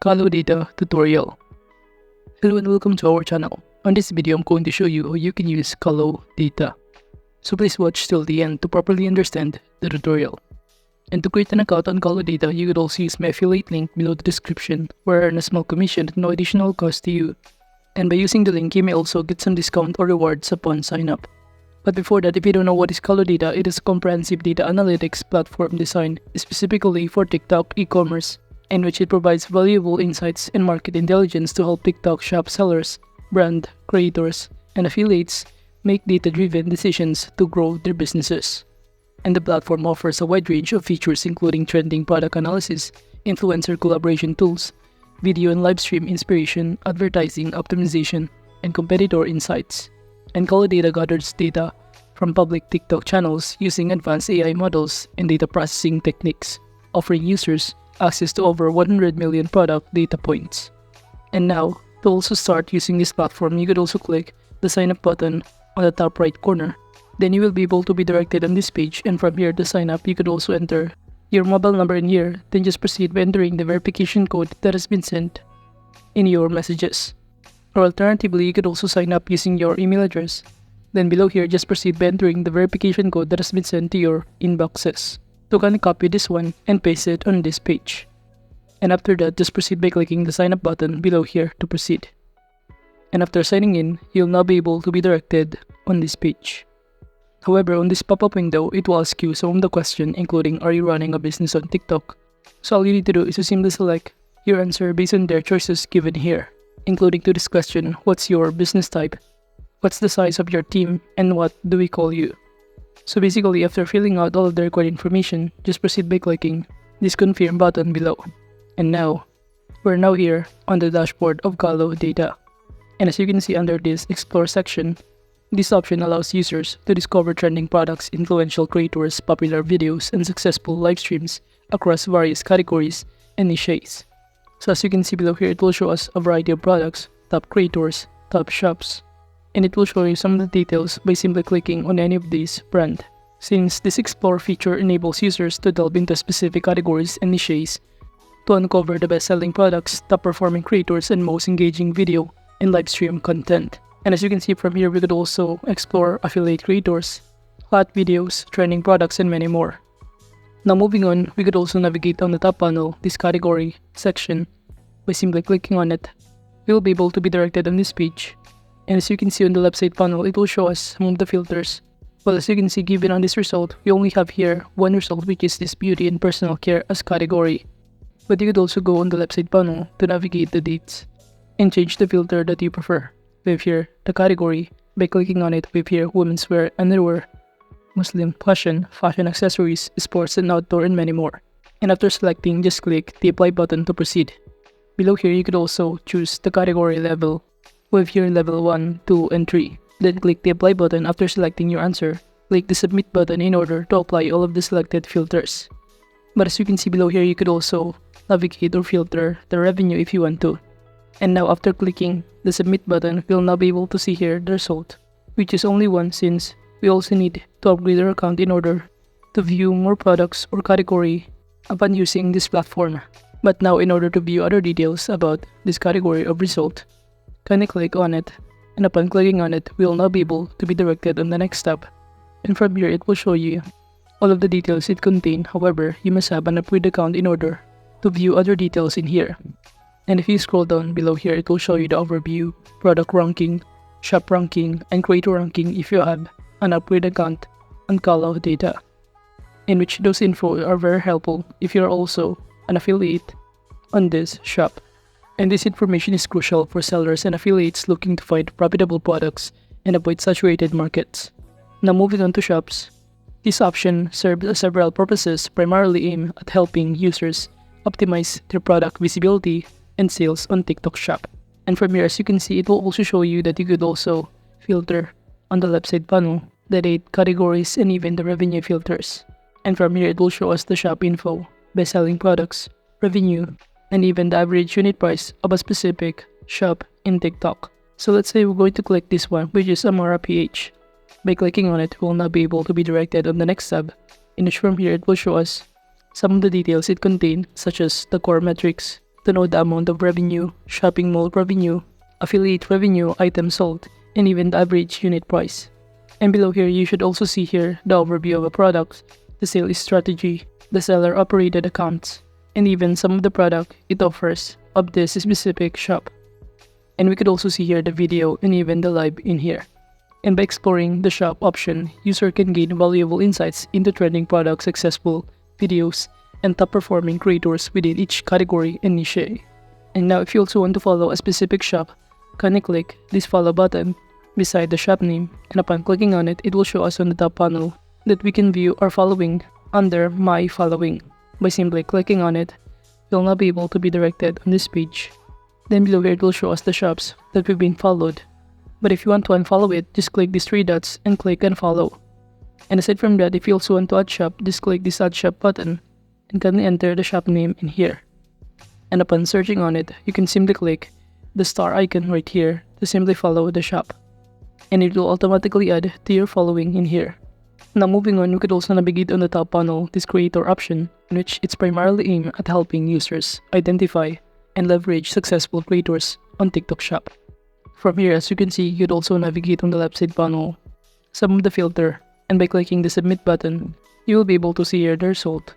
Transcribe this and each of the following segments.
Kalodata tutorial. Hello and welcome to our channel. On this video, I'm going to show you how you can use Kalodata. So please watch till the end to properly understand the tutorial. And to create an account on Kalodata, you could also use my affiliate link below the description, where I earn a small commission at no additional cost to you. And by using the link, you may also get some discount or rewards upon sign up. But before that, if you don't know what is Kalodata, it is a comprehensive data analytics platform designed specifically for TikTok e-commerce, in which it provides valuable insights and market intelligence to help TikTok shop sellers, brand creators, and affiliates make data-driven decisions to grow their businesses. And the platform offers a wide range of features including trending product analysis, influencer collaboration tools, video and live stream inspiration, advertising optimization, and competitor insights. And Kalodata gathers data from public TikTok channels using advanced AI models and data processing techniques, offering users access to over 100 million product data points. And now, to also start using this platform, you could also click the sign up button on the top right corner. Then you will be able to be directed on this page, and from here to sign up, you could also enter your mobile number in here, then just proceed by entering the verification code that has been sent in your messages. Or alternatively, you could also sign up using your email address. Then below here, just proceed by entering the verification code that has been sent to your inboxes. So can copy this one and paste it on this page. And after that, just proceed by clicking the sign up button below here to proceed. And after signing in, you'll now be able to be directed on this page. However, on this pop-up window, it will ask you some of the questions, including are you running a business on TikTok? So all you need to do is to simply select your answer based on their choices given here, including to this question, what's your business type, what's the size of your team, and what do we call you? So basically, after filling out all of the required information, just proceed by clicking this confirm button below. And now, we're now here on the dashboard of Kalodata. And as you can see under this Explore section, this option allows users to discover trending products, influential creators, popular videos, and successful live streams across various categories and niches. So as you can see below here, it will show us a variety of products, top creators, top shops, and it will show you some of the details by simply clicking on any of these brands. Since this Explore feature enables users to delve into specific categories and niches to uncover the best-selling products, top-performing creators, and most engaging video and live stream content. And as you can see from here, we could also explore affiliate creators, hot videos, trending products, and many more. Now moving on, we could also navigate on the top panel, this category section. By simply clicking on it, we will be able to be directed on this page. And as you can see on the left side panel, it will show us some of the filters. Well, as you can see, given on this result, we only have here one result, which is this beauty and personal care as category. But you could also go on the left side panel to navigate the dates and change the filter that you prefer. We have here the category. By clicking on it, we have here women's wear, underwear, Muslim fashion, fashion accessories, sports and outdoor, and many more. And after selecting, just click the apply button to proceed. Below here, you could also choose the category level. We have here level 1, 2, and 3. Then click the apply button. After selecting your answer, click the submit button in order to apply all of the selected filters. But as you can see below here, you could also navigate or filter the revenue if you want to. And now after clicking the submit button, we'll now be able to see here the result, which is only one, since we also need to upgrade our account in order to view more products or category upon using this platform. But now, in order to view other details about this category of result, kindly click on it, and upon clicking on it, we'll now be able to be directed on the next tab. And from here, it will show you all of the details it contains. However, you must have an upgrade account in order to view other details in here. And if you scroll down below here, it will show you the overview, product ranking, shop ranking, and creator ranking if you have an upgrade account on Kalodata, in which those info are very helpful if you're also an affiliate on this shop. And this information is crucial for sellers and affiliates looking to find profitable products and avoid saturated markets. Now moving on to shops, this option serves several purposes, primarily aimed at helping users optimize their product visibility and sales on TikTok shop. And from here, as you can see, it will also show you that you could also filter on the left side panel the date, categories, and even the revenue filters. And from here, it will show us the shop info, best-selling products, revenue, and even the average unit price of a specific shop in TikTok. So let's say we're going to click this one, which is Amara PH. By clicking on it, we'll now be able to be directed on the next tab, in which from here it will show us some of the details it contains, such as the core metrics, to know the amount of revenue, shopping mall revenue, affiliate revenue, items sold, and even the average unit price. And below here, you should also see here the overview of a product, the sales strategy, the seller operated accounts, and even some of the product it offers of this specific shop. And we could also see here the video and even the live in here. And by exploring the shop option, user can gain valuable insights into trending products, successful videos, and top performing creators within each category and niche. And now if you also want to follow a specific shop, kindly click this follow button beside the shop name, and upon clicking on it, it will show us on the top panel that we can view our following under My Following. By simply clicking on it, we'll now be able to be directed on this page. Then below here, it will show us the shops that we've been followed. But if you want to unfollow it, just click these three dots and click unfollow. And aside from that, if you also want to add shop, just click this add shop button and kindly enter the shop name in here. And upon searching on it, you can simply click the star icon right here to simply follow the shop. And it will automatically add to your following in here. Now moving on, you could also navigate on the top panel this creator option, in which it's primarily aimed at helping users identify and leverage successful creators on TikTok Shop. From here, as you can see, you'd also navigate on the left side panel some of the filter, and by clicking the submit button, you will be able to see here the result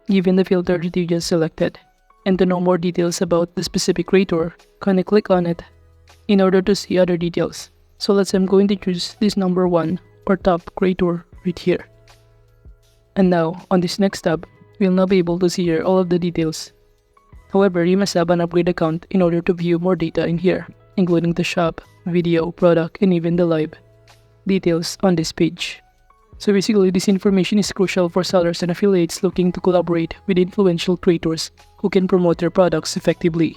given the filter that you just selected. And to know more details about the specific creator, kindly click on it in order to see other details. So let's say I'm going to choose this number 1 or top creator right here. And now, on this next tab, we'll now be able to see here all of the details. However, you must have an upgrade account in order to view more data in here, including the shop, video, product, and even the live details on this page. So basically, this information is crucial for sellers and affiliates looking to collaborate with influential creators who can promote their products effectively.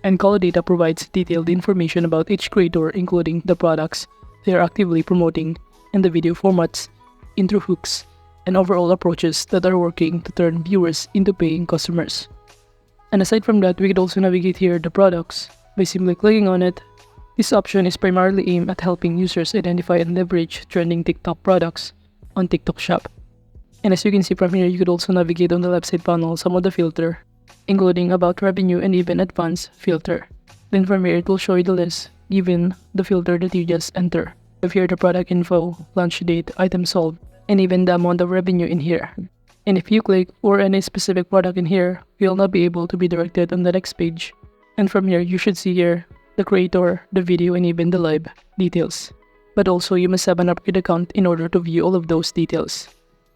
And Kalodata provides detailed information about each creator, including the products they are actively promoting and the video formats, intro hooks, and overall approaches that are working to turn viewers into paying customers. And aside from that, we could also navigate here the products by simply clicking on it. This option is primarily aimed at helping users identify and leverage trending TikTok products on TikTok Shop. And as you can see from here, you could also navigate on the left side panel some of the filter, including about revenue and even advanced filter. Then from here, it will show you the list given the filter that you just enter. If here the product info, launch date, item sold, and even the amount of revenue in here. And if you click for any specific product in here, you'll now be able to be directed on the next page. And from here, you should see here the creator, the video, and even the live details. But also, you must have an upgrade account in order to view all of those details.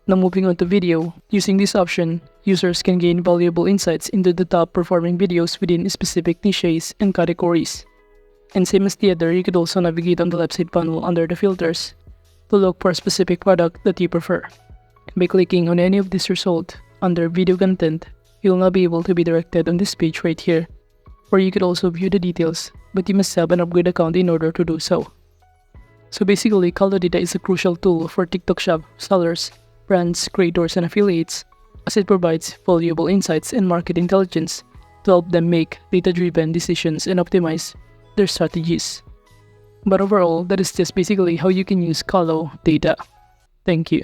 Now moving on to video, using this option, users can gain valuable insights into the top performing videos within specific niches and categories. And same as the other, you could also navigate on the left side panel under the filters to look for a specific product that you prefer. By clicking on any of this result under video content, you'll now be able to be directed on this page right here, where you could also view the details, but you must have an upgrade account in order to do so. So basically, Kalodata is a crucial tool for TikTok Shop sellers, brands, creators, and affiliates, as it provides valuable insights and market intelligence to help them make data-driven decisions and optimize their strategies. But overall, that is just basically how you can use Kalodata. Thank you.